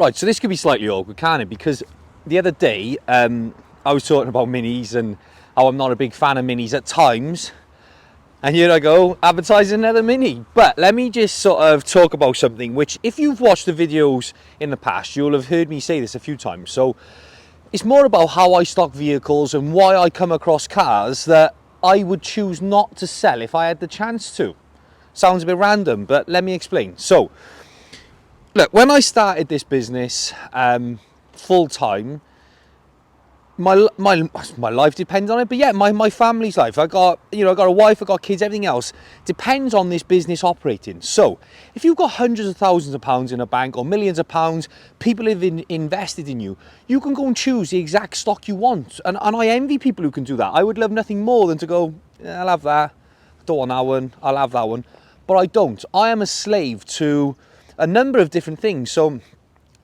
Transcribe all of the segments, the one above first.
Right, so this could be slightly awkward, can't it? Because the other day, I was talking about minis and how I'm not a big fan of minis at times. And here I go, advertising another mini. But let me just sort of talk about something which, if you've watched the videos in the past, you'll have heard me say this a few times. So it's more about how I stock vehicles and why I come across cars that I would choose not to sell if I had the chance to. Sounds a bit random, but let me explain. So, look, when I started this business full time, my life depends on it, but yeah, my family's life. I got a wife, I got kids, everything else depends on this business operating. So, if you've got hundreds of thousands of pounds in a bank or millions of pounds, people have invested in you. You can go and choose the exact stock you want, and I envy people who can do that. I would love nothing more than to go, yeah, I'll have that. I don't want that one. I'll have that one, but I don't. I am a slave to a number of different things. So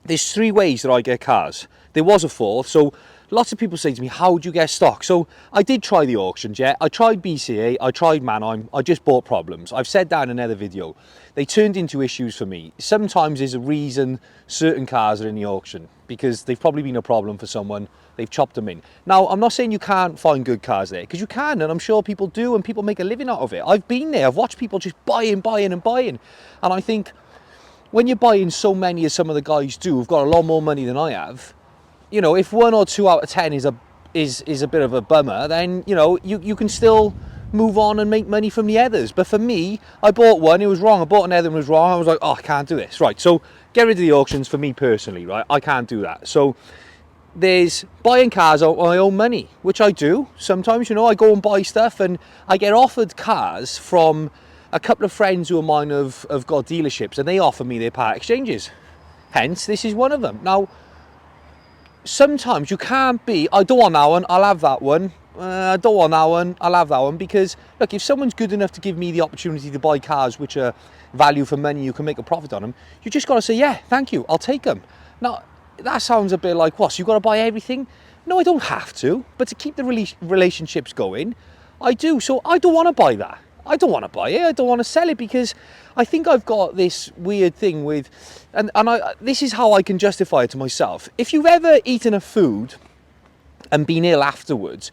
there's 3 ways that I get cars. There was a 4th. So lots of people say to me, how do you get stock? So I did try the auctions, yeah. I tried BCA, I tried Manheim, I just bought problems. I've said that in another video. They turned into issues for me. Sometimes there's a reason certain cars are in the auction, because they've probably been a problem for someone, they've chopped them in. Now, I'm not saying you can't find good cars there, because you can, and I'm sure people do, and people make a living out of it. I've been there, I've watched people just buying. And I think, when you're buying so many as some of the guys do, who've got a lot more money than I have, you know, if 1 or 2 out of 10 is a bit of a bummer, then, you know, you can still move on and make money from the others. But for me, I bought one, it was wrong. I bought another one, it was wrong. I was like, oh, I can't do this. Right, so get rid of the auctions for me personally, right? I can't do that. So there's buying cars out of my own money, which I do. Sometimes, you know, I go and buy stuff and I get offered cars from a couple of friends who are mine have got dealerships, and they offer me their part exchanges. Hence, this is one of them. Now, sometimes you can't be, I don't want that one, I'll have that one. I don't want that one, I'll have that one. Because, look, if someone's good enough to give me the opportunity to buy cars which are value for money, you can make a profit on them, you just got to say, yeah, thank you, I'll take them. Now, that sounds a bit like, what, so you've got to buy everything? No, I don't have to, but to keep the relationships going, I do. So I don't want to buy that. I don't want to buy it, I don't want to sell it, because I think I've got this weird thing with, and this is how I can justify it to myself. If you've ever eaten a food and been ill afterwards,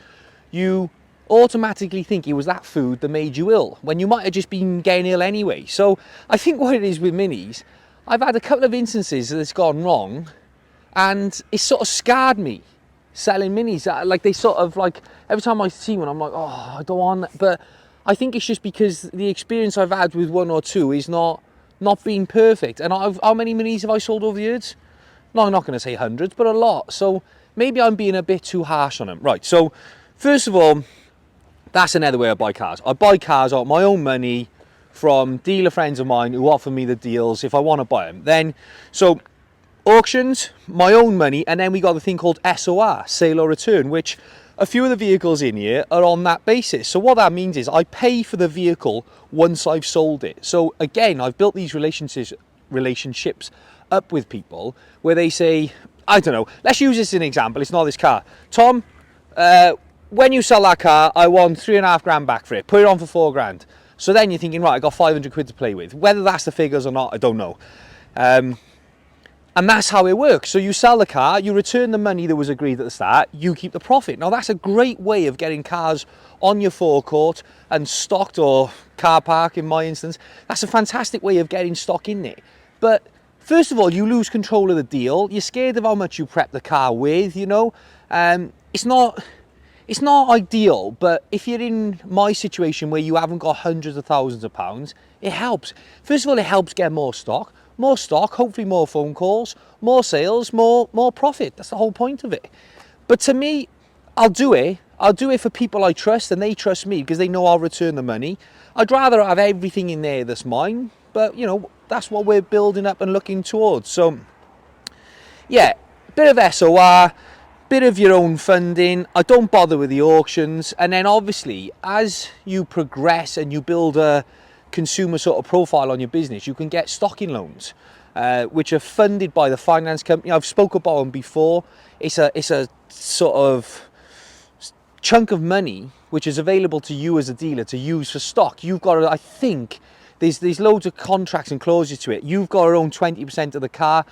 you automatically think it was that food that made you ill, when you might have just been getting ill anyway. So I think what it is with minis, I've had a couple of instances that it's gone wrong, and it's sort of scarred me selling minis. Like, they sort of, like, every time I see one, I'm like, oh, I don't want that. But I think it's just because the experience I've had with 1 or 2 is not being perfect. And how many minis have I sold over the years? No, I'm not going to say hundreds, but a lot. So maybe I'm being a bit too harsh on them. Right, so first of all, that's another way I buy cars. I buy cars out of my own money from dealer friends of mine who offer me the deals if I want to buy them. Then, so auctions, my own money, and then we got the thing called SOR, sale or return, which a few of the vehicles in here are on that basis. So what that means is I pay for the vehicle once I've sold it. So again, I've built these relationships up with people where they say, I don't know, let's use this as an example. It's not this car. Tom, when you sell that car, I want 3.5 grand back for it. Put it on for 4 grand. So then you're thinking, right, I got 500 quid to play with. Whether that's the figures or not, I don't know. And that's how it works. So you sell the car, you return the money that was agreed at the start, you keep the profit. Now, that's a great way of getting cars on your forecourt and stocked, or car park in my instance. That's a fantastic way of getting stock in there. But first of all, you lose control of the deal. You're scared of how much you prep the car with, you know. It's not ideal, but if you're in my situation where you haven't got hundreds of thousands of pounds, it helps. First of all, it helps get more stock. More stock, hopefully more phone calls, more sales, more profit. That's the whole point of it. But to me, I'll do it. I'll do it for people I trust, and they trust me because they know I'll return the money. I'd rather have everything in there that's mine, but you know, that's what we're building up and looking towards. So yeah, bit of SOR, bit of your own funding. I don't bother with the auctions. And then obviously, as you progress and you build a consumer sort of profile on your business, you can get stocking loans, which are funded by the finance company. I've spoke about them before. It's a sort of chunk of money which is available to you as a dealer to use for stock. You've got to, I think there's loads of contracts and clauses to it. You've got to own 20% of the car.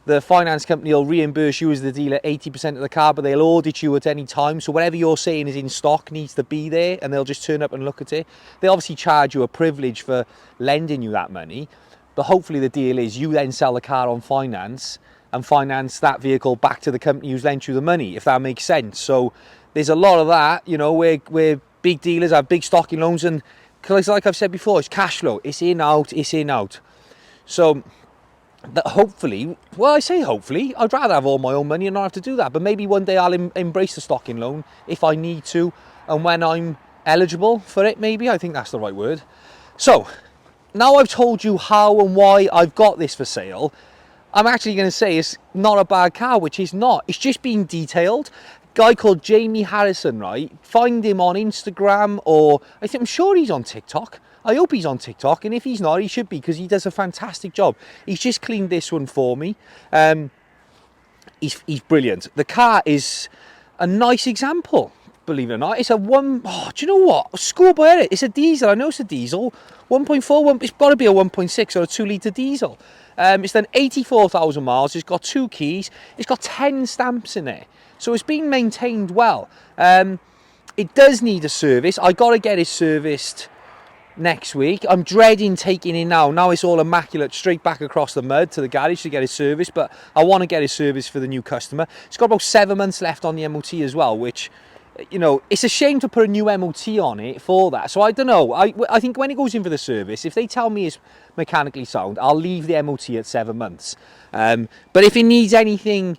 the finance company will reimburse you as the dealer 80% of the car, but they'll audit you at any time. So whatever you're saying is in stock needs to be there, and they'll just turn up and look at it. They obviously charge you a privilege for lending you that money, but hopefully the deal is you then sell the car on finance and finance that vehicle back to the company who's lent you the money, if that makes sense. So there's a lot of that, you know, where big dealers have big stocking loans, and because like I've said before, it's cash flow. It's in, out, it's in, out. So that hopefully, well, I say hopefully, I'd rather have all my own money and not have to do that. But maybe one day I'll embrace the stocking loan if I need to, and when I'm eligible for it, maybe. I think that's the right word. So now I've told you how and why I've got this for sale, I'm actually going to say it's not a bad car, which is not. It's just been detailed. Guy called Jamie Harrison, right? Find him on Instagram, or I'm sure he's on TikTok. I hope he's on TikTok, and if he's not, he should be, because he does a fantastic job. He's just cleaned this one for me. He's brilliant. The car is a nice example, believe it or not. It's a do you know what? Schoolboy edit. It's a diesel. I know it's a diesel. 1.4, it's got to be a 1.6 or a 2-litre diesel. It's done 84,000 miles. It's got 2 keys. It's got 10 stamps in there. So it's been maintained well. It does need a service. I got to get it serviced next week. I'm dreading taking it now. Now it's all immaculate, straight back across the mud to the garage to get it serviced, but I want to get it serviced for the new customer. It's got about 7 months left on the MOT as well, which, you know, it's a shame to put a new MOT on it for that. So I don't know. I think when it goes in for the service, if they tell me it's mechanically sound, I'll leave the MOT at 7 months. But if it needs anything,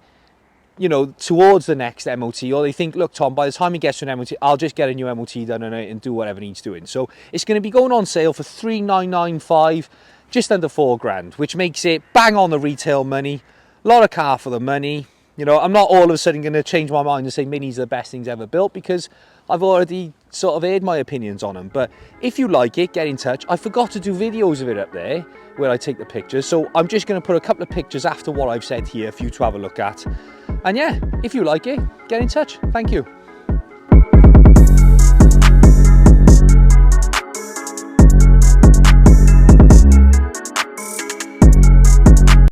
you know, towards the next MOT, or they think, look, Tom, by the time he gets to an MOT, I'll just get a new MOT done on it and do whatever needs doing. So it's going to be going on sale for $3,995, just under £4,000, which makes it bang on the retail money. A lot of car for the money. You know, I'm not all of a sudden going to change my mind and say Minis are the best things ever built, because I've already sort of aired my opinions on them. But if you like it, get in touch. I forgot to do videos of it up there where I take the pictures, so I'm just going to put a couple of pictures after what I've said here for you to have a look at. And yeah, if you like it, get in touch. Thank you.